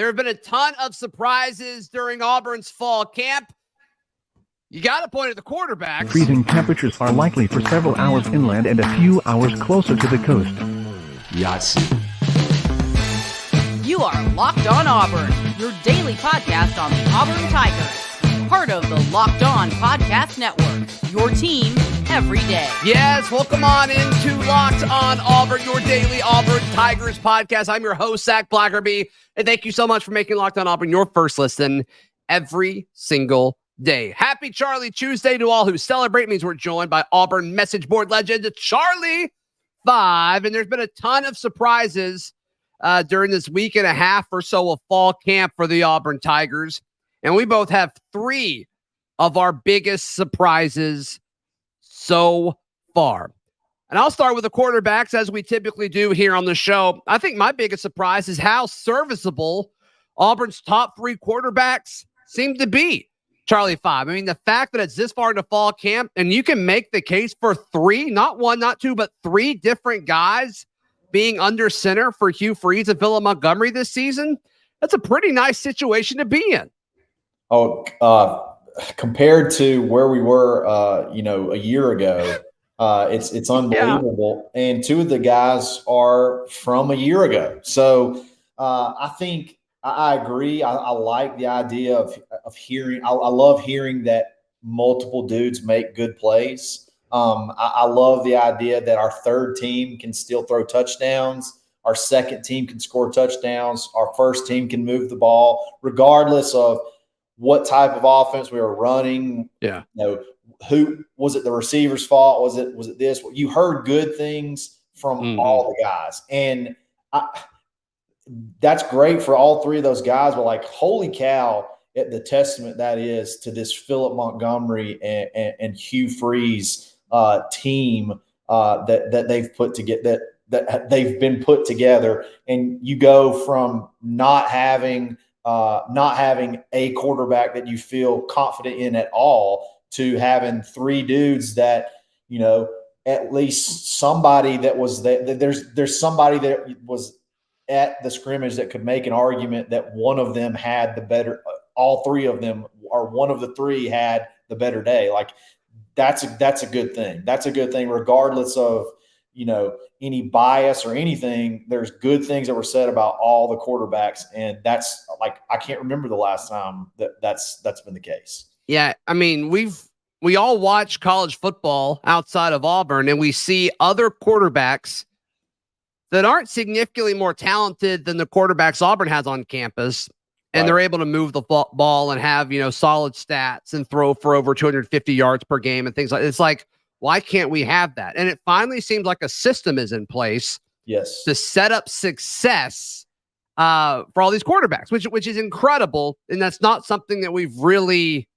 There have been a ton of surprises during Auburn's fall camp. You got to point at the quarterbacks. Freezing temperatures are likely for several hours inland and a few hours closer to the coast. Yahtzee. You are Locked On Auburn, your daily podcast on the Auburn Tigers. Part of the Locked On Podcast Network, your team every day. Yes, welcome on into Locked On Auburn, your daily Auburn Tigers podcast. I'm your host, Zac Blackerby, and thank you so much for making Locked On Auburn your first listen every single day. Happy Charlie Tuesday to all who celebrate. It means we're joined by Auburn message board legend Charlie5, and there's been a ton of surprises during this week and a half or so of fall camp for the Auburn Tigers, and we both have three of our biggest surprises so far. And I'll start with the quarterbacks, as we typically do here on the show. I think my biggest surprise is how serviceable Auburn's top three quarterbacks seem to be. Charlie5. I mean, the fact that it's this far into fall camp and you can make the case for three, not one, not two, but three different guys being under center for Hugh Freeze and Philip Montgomery this season, that's a pretty nice situation to be in. Compared to where we were, a year ago, it's unbelievable. Yeah. And two of the guys are from a year ago. So I think I agree. I like the idea of hearing. I love hearing that multiple dudes make good plays. I love the idea that our third team can still throw touchdowns. Our second team can score touchdowns. Our first team can move the ball, regardless of what type of offense we were running. Yeah. Who was it? The receiver's fault? Was it this? You heard good things from all the guys, and that's great for all three of those guys. But like, holy cow, at the testament that is to this Philip Montgomery and Hugh Freeze team that they've put together, that they've been put together, and you go from not having a quarterback that you feel confident in at all to having three dudes that, at least somebody that was there's somebody that was at the scrimmage that could make an argument that one of them had the better, all three of them, or one of the three had the better day. Like that's a good thing. That's a good thing, regardless of, any bias or anything. There's good things that were said about all the quarterbacks. And that's like, I can't remember the last time that's been the case. Yeah. I mean, we all watch college football outside of Auburn, and we see other quarterbacks that aren't significantly more talented than the quarterbacks Auburn has on campus. And they're able to move the ball and have, solid stats and throw for over 250 yards per game and things like that. It's like, why can't we have that? And it finally seems like a system is in place, yes, to set up success for all these quarterbacks, which is incredible. And that's not something that we've really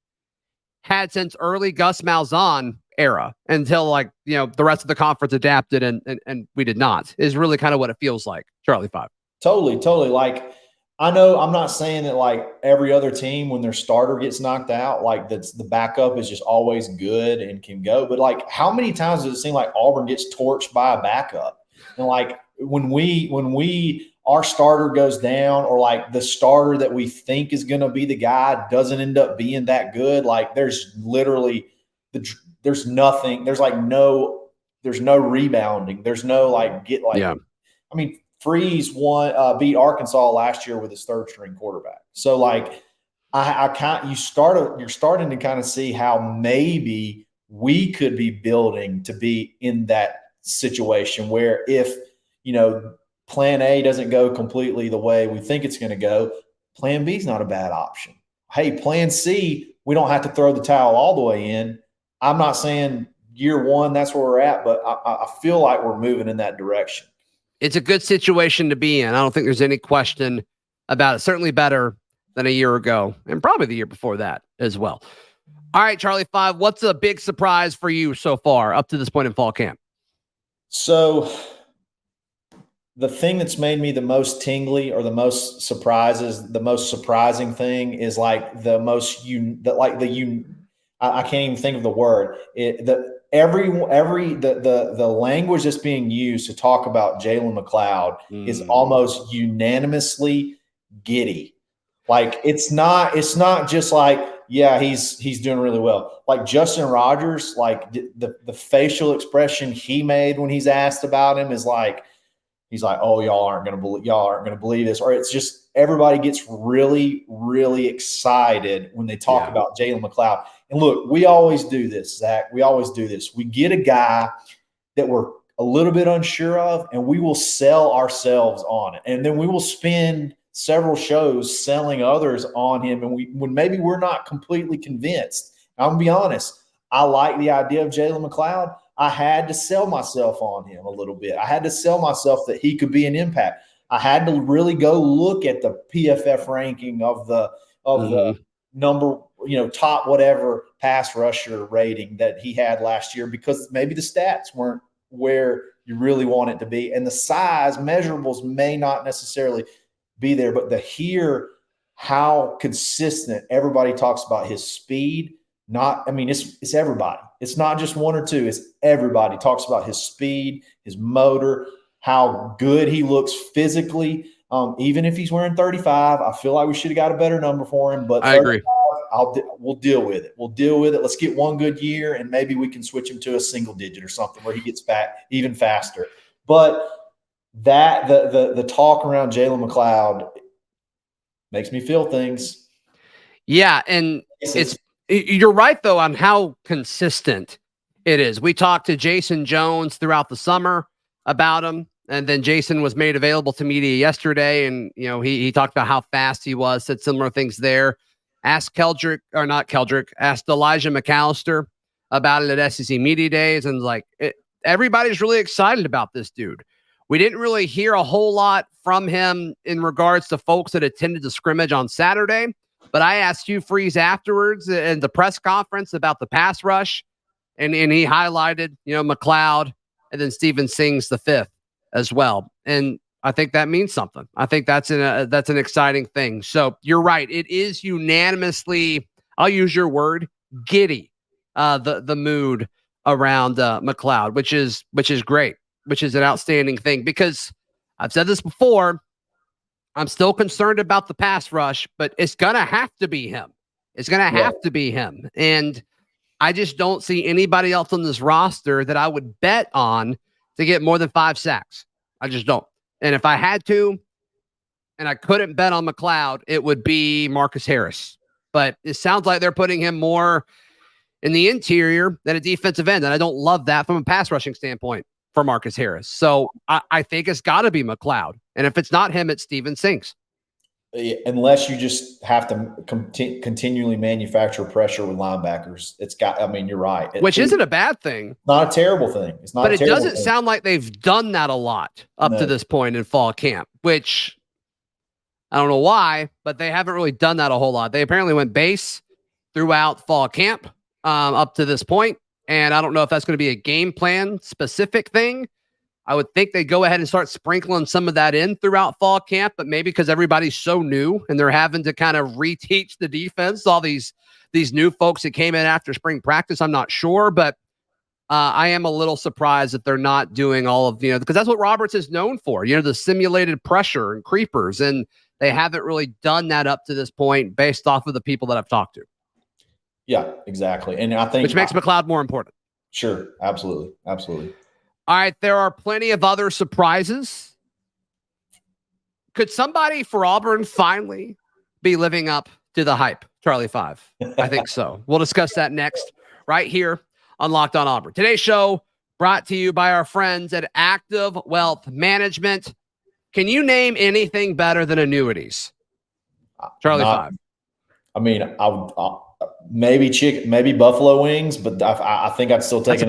had since early Gus Malzahn era until the rest of the conference adapted and we did not, is really kind of what it feels like. Charlie5. Totally. Like, I know I'm not saying that like every other team, when their starter gets knocked out, like the backup is just always good and can go. But like, how many times does it seem like Auburn gets torched by a backup? And like when our starter goes down, or like the starter that we think is going to be the guy doesn't end up being that good. Like there's literally there's nothing. There's no rebounding. There's no yeah. I mean, Freeze beat Arkansas last year with his third string quarterback. So like you're starting to kind of see how maybe we could be building to be in that situation where if, plan A doesn't go completely the way we think it's going to go, plan B is not a bad option. Hey, plan C, we don't have to throw the towel all the way in. I'm not saying year one, that's where we're at, but I feel like we're moving in that direction. It's a good situation to be in. I don't think there's any question about it. Certainly better than a year ago, and probably the year before that as well. All right, Charlie5, what's a big surprise for you so far up to this point in fall camp? So the thing that's made me the most tingly, or the most surprising thing is like I can't even think of the word. The language that's being used to talk about Jalen McLeod is almost unanimously giddy. Like it's not just like, yeah, he's doing really well. Like Justin Rogers, like the facial expression he made when he's asked about him is like, he's like, oh, y'all aren't going to believe this. Or it's just everybody gets really, really excited when they talk about Jalen McLeod. And look, we always do this, Zach. We always do this. We get a guy that we're a little bit unsure of, and we will sell ourselves on it. And then we will spend several shows selling others on him. And when maybe we're not completely convinced. I'm going to be honest. I like the idea of Jalen McLeod. I had to sell myself on him a little bit. I had to sell myself that he could be an impact. I had to really go look at the PFF ranking of the number, top whatever pass rusher rating that he had last year, because maybe the stats weren't where you really want it to be. And the size measurables may not necessarily be there, but to hear how consistent everybody talks about his speed, it's everybody. It's not just one or two. It's everybody talks about his speed, his motor, how good he looks physically. Even if he's wearing 35, I feel like we should have got a better number for him. But I agree. We'll deal with it. We'll deal with it. Let's get one good year, and maybe we can switch him to a single digit or something where he gets back even faster. But that the talk around Jalen McLeod makes me feel things. Yeah, and you're right, though, on how consistent it is. We talked to Jason Jones throughout the summer about him, and then Jason was made available to media yesterday, and he talked about how fast he was, said similar things there. Asked Elijah McAllister about it at SEC Media Days, and everybody's really excited about this dude. We didn't really hear a whole lot from him in regards to folks that attended the scrimmage on Saturday. But I asked Hugh Freeze afterwards in the press conference about the pass rush, and he highlighted, McLeod and then Steven Sings the fifth as well. And I think that means something. I think that's an exciting thing. So you're right. It is unanimously, I'll use your word, giddy, the mood around McLeod, which is great, which is an outstanding thing, because I've said this before. I'm still concerned about the pass rush, but it's going to have to be him. It's going to have to be him. And I just don't see anybody else on this roster that I would bet on to get more than 5 sacks. I just don't. And if I had to, and I couldn't bet on McLeod, it would be Marcus Harris. But it sounds like they're putting him more in the interior than a defensive end. And I don't love that from a pass rushing standpoint for Marcus Harris. So I think it's got to be McLeod. And if it's not him, it's Steven Sings. Unless you just have to continually manufacture pressure with linebackers. You're right. Which isn't a bad thing. Not a terrible thing. It's not. But it doesn't sound like they've done that a lot up to this point in fall camp, which I don't know why, but they haven't really done that a whole lot. They apparently went base throughout fall camp up to this point. And I don't know if that's going to be a game plan specific thing. I would think they go ahead and start sprinkling some of that in throughout fall camp, but maybe because everybody's so new and they're having to kind of reteach the defense, all these new folks that came in after spring practice, I'm not sure, but I am a little surprised that they're not doing all of, because that's what Roberts is known for, the simulated pressure and creepers, and they haven't really done that up to this point based off of the people that I've talked to. Yeah, exactly. And I think which makes McLeod more important. Sure. Absolutely. Absolutely. All right. There are plenty of other surprises. Could somebody for Auburn finally be living up to the hype? Charlie5. I think so. We'll discuss that next right here on Locked On Auburn. Today's show brought to you by our friends at Active Wealth Management. Can you name anything better than annuities? Charlie5. Maybe chicken, maybe buffalo wings, but I think I'd still take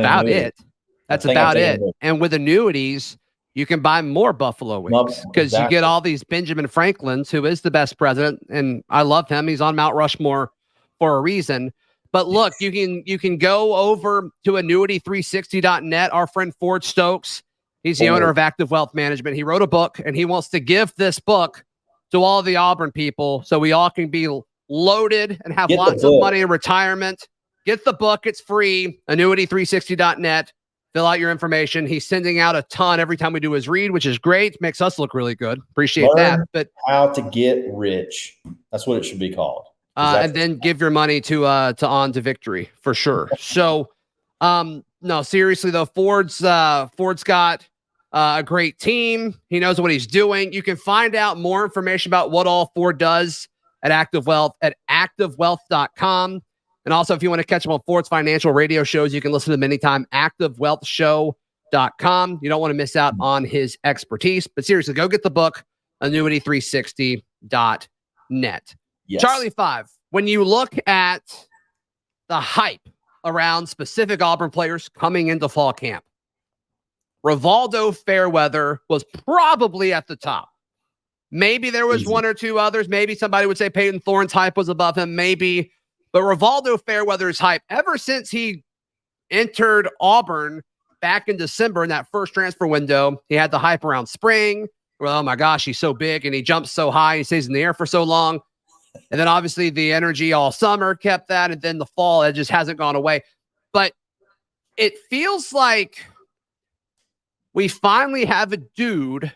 That's about it. And with annuities, you can buy more buffalo wings because you get all these Benjamin Franklins, who is the best president, and I love him. He's on Mount Rushmore for a reason. But look, you can go over to annuity360.net. Our friend Ford Stokes, he's the owner of Active Wealth Management. He wrote a book, and he wants to give this book to all the Auburn people so we all can be loaded and have lots of money in retirement. Get the book. It's free. Annuity360.net. fill out your information. He's sending out a ton every time we do his read, which is great. Makes us look really good. Appreciate that. But how to get rich. That's what it should be called. And then give your money to On to Victory for sure. So, no, seriously though, Ford's got a great team. He knows what he's doing. You can find out more information about what all Ford does at Active Wealth at activewealth.com. And also, if you want to catch up on Ford's financial radio shows, you can listen to them anytime, activewealthshow.com. You don't want to miss out on his expertise. But seriously, go get the book, annuity360.net. Yes. Charlie5, when you look at the hype around specific Auburn players coming into fall camp, Rivaldo Fairweather was probably at the top. Maybe there was one or two others. Maybe somebody would say Peyton Thorne's hype was above him. Maybe. But Rivaldo Fairweather's hype, ever since he entered Auburn back in December in that first transfer window, he had the hype around spring. Well, oh my gosh, he's so big and he jumps so high. He stays in the air for so long. And then obviously the energy all summer kept that. And then the fall, it just hasn't gone away. But it feels like we finally have a dude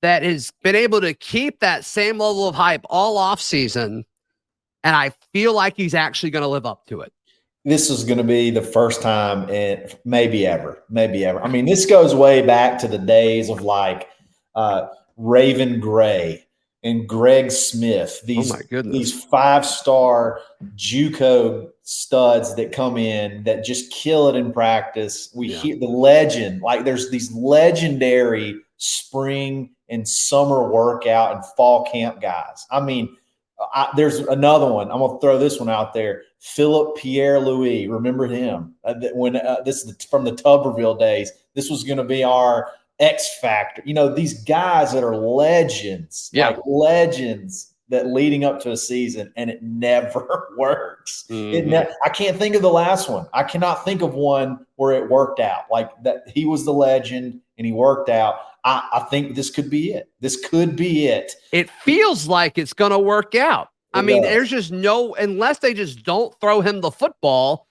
that has been able to keep that same level of hype all off season. And I feel like he's actually going to live up to it. This is going to be the first time in maybe ever. I mean, this goes way back to the days of like Raven Gray and Greg Smith, these 5-star JUCO studs that come in that just kill it in practice. We hear the legend, like there's these legendary spring and summer workout and fall camp guys. I mean, there's another one. I'm going to throw this one out there. Philip Pierre-Louis. Remember him? When this is from the Tuberville days. This was going to be our X factor. You know, these guys that are legends, like legends that leading up to a season, and it never works. I can't think of the last one. I cannot think of one where it worked out. Like that, he was the legend and he worked out. I think this could be it. This could be it. It feels like it's going to work out. There's just no, unless they just don't throw him the football,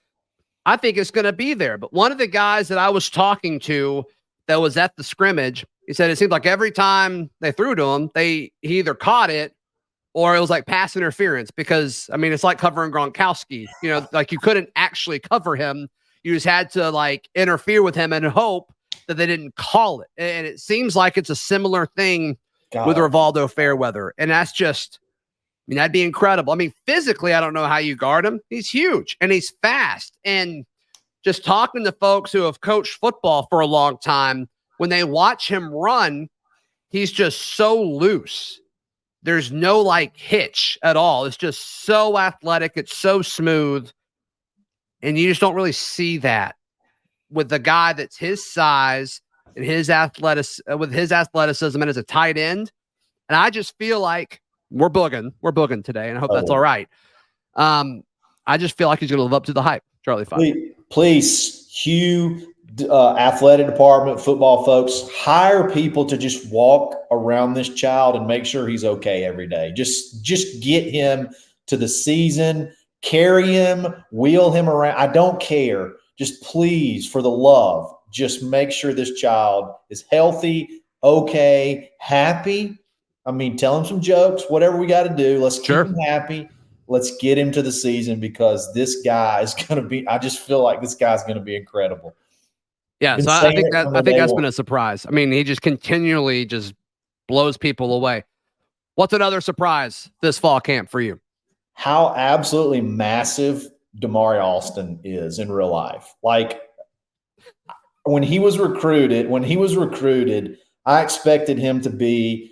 I think it's going to be there. But one of the guys that I was talking to that was at the scrimmage, he said it seemed like every time they threw to him, he either caught it or it was like pass interference because, it's like covering Gronkowski. You know, like you couldn't actually cover him. You just had to like interfere with him and hope that they didn't call it. And it seems like it's a similar thing with Rivaldo Fairweather. And that's just, that'd be incredible. Physically, I don't know how you guard him. He's huge and he's fast. And just talking to folks who have coached football for a long time, when they watch him run, he's just so loose. There's no like hitch at all. It's just so athletic. It's so smooth. And you just don't really see that with the guy that's his size and his athleticism and as a tight end. And I just feel like we're booging today. And I hope that's all right. I just feel like he's going to live up to the hype. Charlie5. Please, Hugh, athletic department, football folks, hire people to just walk around this child and make sure he's okay every day. Just get him to the season, carry him, wheel him around. I don't care. Just please, for the love, just make sure this child is healthy, okay, happy. Tell him some jokes, whatever we got to do. Let's keep him happy. Let's get him to the season because this guy is going to be – I just feel like this guy's going to be incredible. Yeah, so I think that's been a surprise. He just continually just blows people away. What's another surprise this fall camp for you? How absolutely massive Damari Alston is in real life. Like when he was recruited, I expected him to be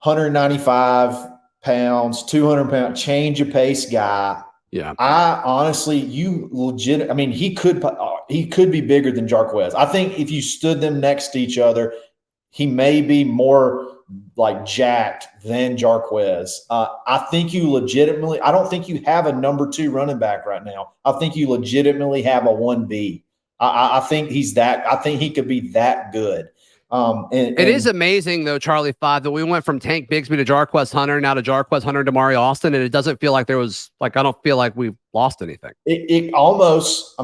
195 pounds, 200 pound change of pace guy. Yeah. I honestly, he could be bigger than Jarquez. I think if you stood them next to each other, he may be more like jacked than Jarquez. I think you legitimately, I don't think you have a number 2 running back right now. I think you legitimately have a 1B. I think I think he could be that good. It is amazing though, Charlie5, that we went from Tank Bigsby to Jarquez Hunter, now to Jarquez Hunter to Damari Alston. And it doesn't feel like there was I don't feel like we've lost anything. It almost,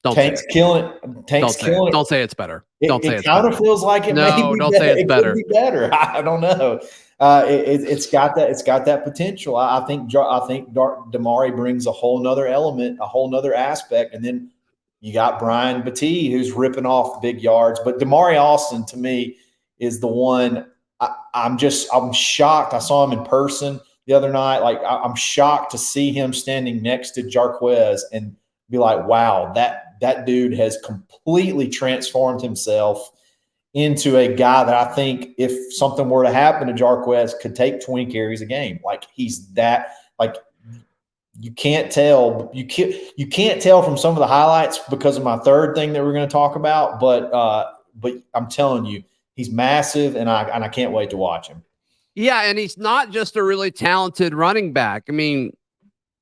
Tank's killing it. Tank's killing it. Don't say it's better. It kind of feels like it. No, don't say it's better. Could be better. I don't know. It's got that potential. I think Damari brings a whole nother element, a whole nother aspect, and then you got Brian Battie who's ripping off big yards. But Damari Austin to me is the one. I'm shocked. I saw him in person the other night. Like I'm shocked to see him standing next to Jarquez and be like, wow, that dude has completely transformed himself into a guy that I think if something were to happen to Jarquez could take 20 carries a game. Like he's that, like you can't tell from some of the highlights because of my third thing that we're going to talk about. But I'm telling you, he's massive and I can't wait to watch him. Yeah. And he's not just a really talented running back. I mean,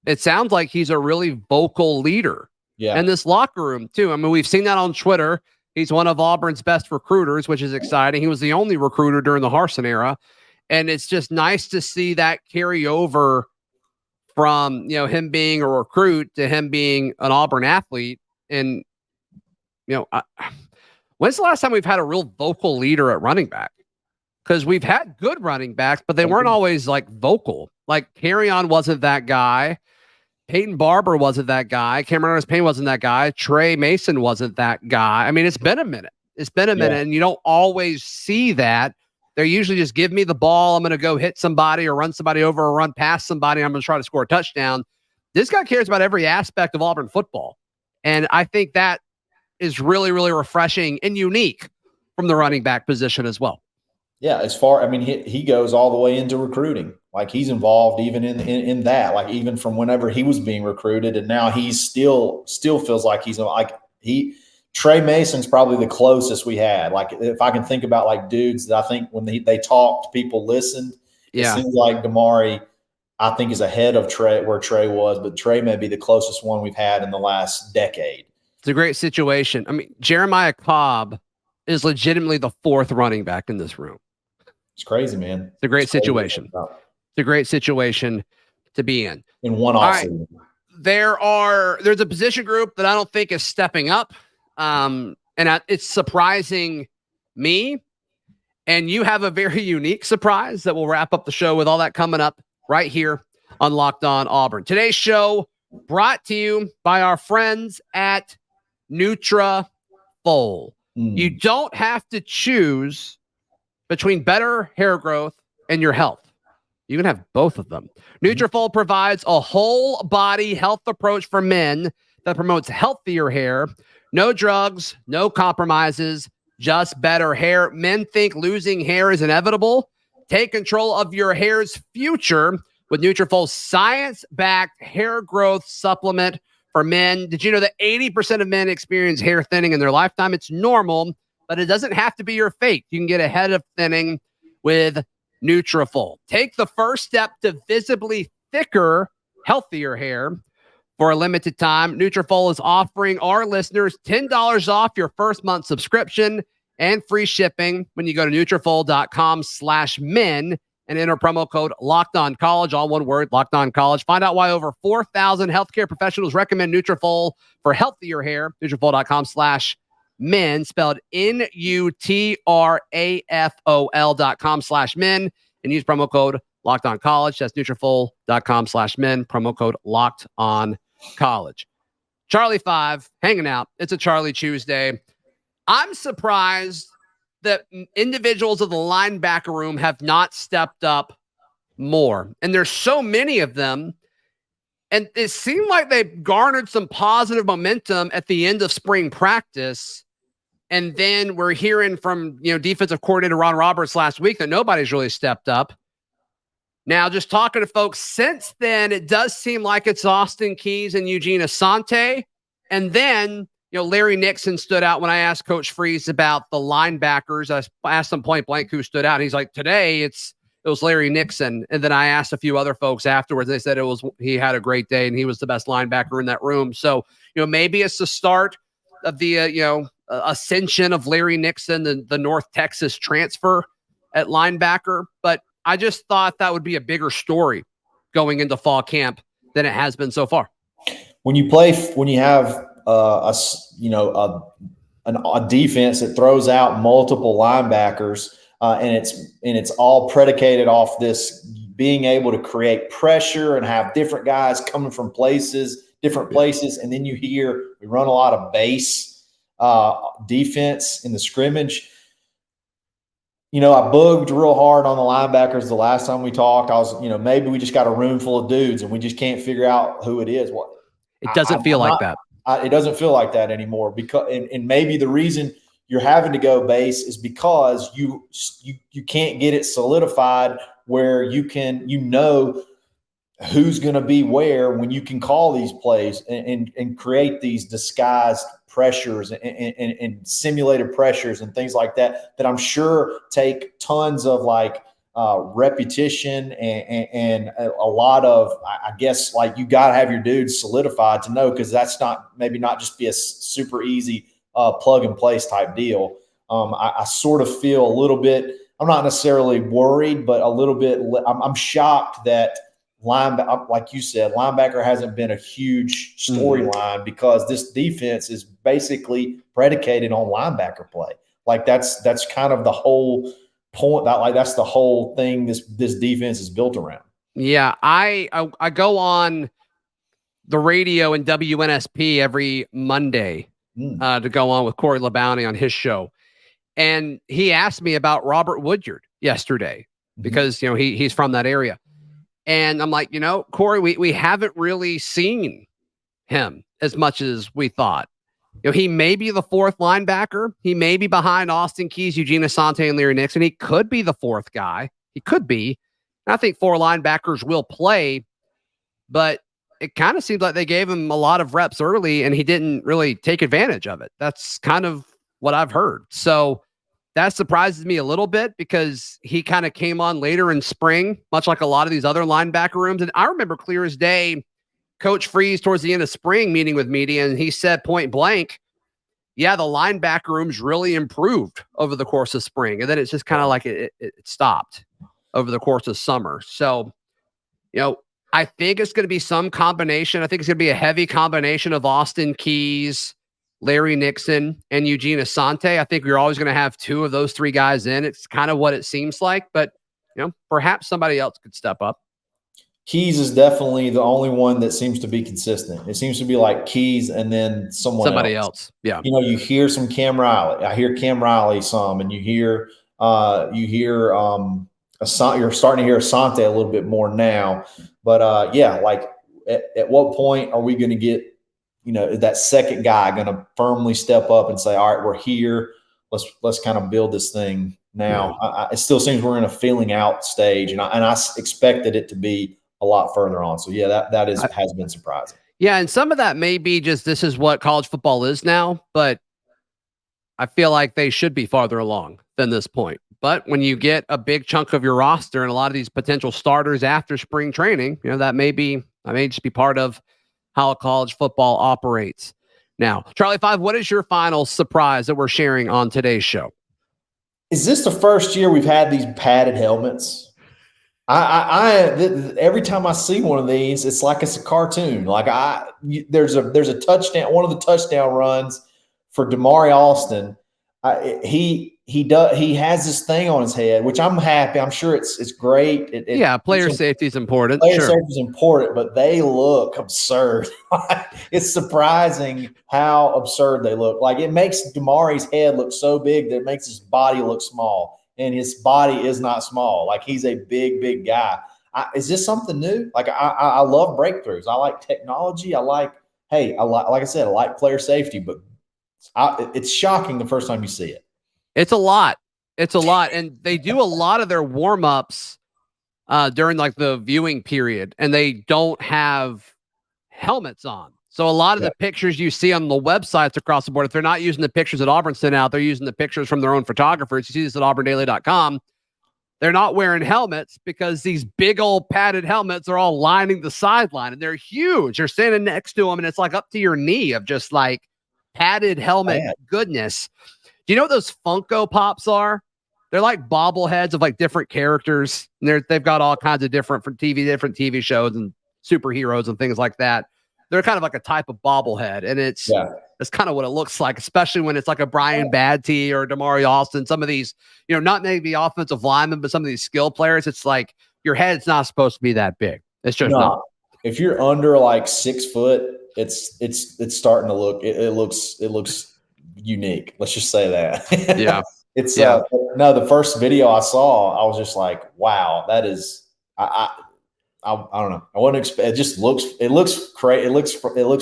it sounds like he's a really vocal leader in this locker room too. I mean, we've seen that on Twitter. He's one of Auburn's best recruiters, which is exciting. He was the only recruiter during the Harsin era. And it's just nice to see that carry over from, him being a recruit to him being an Auburn athlete. And, when's the last time we've had a real vocal leader at running back? Because we've had good running backs, but they weren't always like vocal. Like Carrion wasn't that guy. Peyton Barber wasn't that guy. Cameron Payne wasn't that guy. Trey Mason wasn't that guy. I mean, it's been a minute. And you don't always see that. They're usually just give me the ball. I'm going to go hit somebody or run somebody over or run past somebody. I'm going to try to score a touchdown. This guy cares about every aspect of Auburn football. And I think that is really, really refreshing and unique from the running back position as well. Yeah, he goes all the way into recruiting. Like he's involved even in that, like even from whenever he was being recruited, and now he's still feels like he's like Trey Mason's probably the closest we had. Like if I can think about like dudes that I think when they talked, people listened. It seems like Damari, I think, is ahead of Trey where Trey was, but Trey may be the closest one we've had in the last decade. It's a great situation. I mean, Jeremiah Cobb is legitimately the fourth running back in this room. It's crazy, man. It's a great situation. It's a great situation to be in one offseason. Right. There's a position group that I don't think is stepping up. It's surprising me. And you have a very unique surprise that will wrap up the show with all that coming up right here on Locked On Auburn. Today's show brought to you by our friends at Nutrafol. You don't have to choose between better hair growth and your health. You can have both of them. Nutrafol provides a whole body health approach for men that promotes healthier hair. No drugs, no compromises, just better hair. Men think losing hair is inevitable. Take control of your hair's future with Nutrafol's science-backed hair growth supplement for men. Did you know that 80% of men experience hair thinning in their lifetime? It's normal, but it doesn't have to be your fate. You can get ahead of thinning with Nutrafol. Take the first step to visibly thicker, healthier hair. For a limited time, Nutrafol is offering our listeners $10 off your first month subscription and free shipping when you go to Nutrafol.com/men and enter promo code LockedOnCollege, all one word, LockedOnCollege. Find out why over 4,000 healthcare professionals recommend Nutrafol for healthier hair. Nutrafol.com/men, spelled Nutrafol.com/men, and use promo code LockedOnCollege. That's Nutrafol.com/men, promo code LockedOnCollege. Charlie5 hanging out. It's a Charlie Tuesday. I'm surprised that individuals of the linebacker room have not stepped up more. And there's so many of them. And it seemed like they garnered some positive momentum at the end of spring practice. And then we're hearing from, defensive coordinator Ron Roberts last week that nobody's really stepped up. Now, just talking to folks since then, it does seem like it's Austin Keys and Eugene Asante. And then, Larry Nixon stood out when I asked Coach Freeze about the linebackers. I asked him point blank who stood out. And he's like, today it was Larry Nixon. And then I asked a few other folks afterwards. They said he had a great day and he was the best linebacker in that room. So, maybe it's the start of the, ascension of Larry Nixon, the North Texas transfer at linebacker. But I just thought that would be a bigger story going into fall camp than it has been so far. When you have a defense that throws out multiple linebackers, and it's all predicated off this being able to create pressure and have different guys coming from different places. And then you hear we run a lot of base defense in the scrimmage. I bugged real hard on the linebackers the last time we talked. I was, maybe we just got a room full of dudes and we just can't figure out who it is. It doesn't feel like that. It doesn't feel like that anymore, because and maybe the reason you're having to go base is because you can't get it solidified where you can, who's going to be where when you can call these plays and create these disguised pressures and simulated pressures and things like that I'm sure take tons of repetition and a lot of, I guess, you got to have your dudes solidified to know, because that's maybe not just be a super easy plug and place type deal. I sort of feel a little bit, I'm not necessarily worried, but a little bit, I'm shocked that like you said, linebacker hasn't been a huge storyline, because this defense is basically predicated on linebacker play. That's kind of the whole point. That's the whole thing this defense is built around. Yeah, I go on the radio in WNSP every Monday to go on with Corey LeBounty on his show, and he asked me about Robert Woodyard yesterday because he's from that area. And I'm like, Corey, we haven't really seen him as much as we thought. He may be the fourth linebacker. He may be behind Austin Keys, Eugene Asante, and Larry Nixon. He could be the fourth guy. He could be. And I think four linebackers will play, but it kind of seems like they gave him a lot of reps early and he didn't really take advantage of it. That's kind of what I've heard. So that surprises me a little bit, because he kind of came on later in spring, much like a lot of these other linebacker rooms. And I remember clear as day, Coach Freeze towards the end of spring meeting with media, and he said point blank, yeah, the linebacker room's really improved over the course of spring. And then it's just kind of like it stopped over the course of summer. So, I think it's going to be some combination. I think it's going to be a heavy combination of Austin Keys, Larry Nixon, and Eugene Asante. I think you're always going to have two of those three guys in. It's kind of what it seems like, but perhaps somebody else could step up. Keys is definitely the only one that seems to be consistent. It seems to be like Keys and then somebody else. Yeah. You hear some Cam Riley. I hear Cam Riley some, and you're starting to hear Asante a little bit more now. But at what point are we going to get that second guy going to firmly step up and say, all right, we're here. Let's kind of build this thing now. Yeah. It still seems we're in a feeling out stage, and I expected it to be a lot further on. So yeah, that has been surprising. Yeah. And some of that may be just, this is what college football is now, but I feel like they should be farther along than this point. But when you get a big chunk of your roster and a lot of these potential starters after spring training, that may just be part of how college football operates. Now, Charlie5, what is your final surprise that we're sharing on today's show? Is this the first year we've had these padded helmets? Every time I see one of these, it's like it's a cartoon. There's a touchdown. One of the touchdown runs for Damari Alston. He has this thing on his head, which I'm happy. I'm sure it's great. Player safety is important. Player safety is important, but they look absurd. It's surprising how absurd they look. It makes Damari's head look so big that it makes his body look small, and his body is not small. He's a big guy. Is this something new? I love breakthroughs. I like technology. Like I said, I like player safety, but it's shocking the first time you see it. It's a lot. And they do a lot of their warm-ups during the viewing period, and they don't have helmets on. So a lot of the pictures you see on the websites across the board, if they're not using the pictures that Auburn sent out, they're using the pictures from their own photographers. You see this at auburndaily.com. They're not wearing helmets because these big old padded helmets are all lining the sideline, and they're huge. You're standing next to them, and it's up to your knee of just padded helmet goodness. Do you know what those Funko Pops are? They're like bobbleheads of different characters. And they've got all kinds of different TV shows and superheroes and things like that. they're kind of like a type of bobblehead, and it's kind of what it looks like, especially when it's like a Brian Badtee or Damari Austin. Some of these, not maybe offensive linemen, but some of these skill players, it's like your head's not supposed to be that big. It's just not. If you're under like 6 foot, it's starting to look. It looks unique. Let's just say that. Yeah. No, the first video I saw, I was just like, wow, that is, I don't know. I wouldn't expect, it looks great. It looks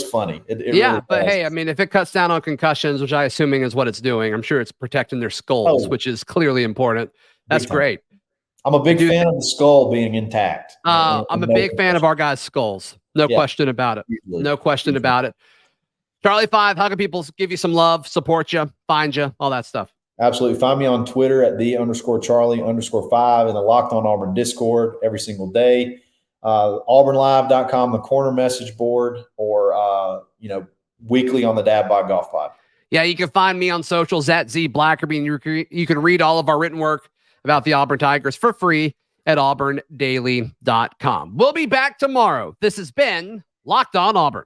funny. It really but does. hey, I mean, if it cuts down on concussions, which I assuming is what it's doing, I'm sure it's protecting their skulls, which is clearly important. That's great. I'm a big fan of the skull being intact. I'm a big fan of our guys' skulls. No question about it. No question about it. Charlie5, how can people give you some love, support you, find you, all that stuff? Absolutely. Find me on Twitter at @the_Charlie_5 in the Locked On Auburn Discord every single day. AuburnLive.com, the corner message board, or weekly on the Dad Bod Golf Pod. Yeah, you can find me on socials at Z Blackerby, and you can read all of our written work about the Auburn Tigers for free at auburndaily.com. We'll be back tomorrow. This has been Locked On Auburn.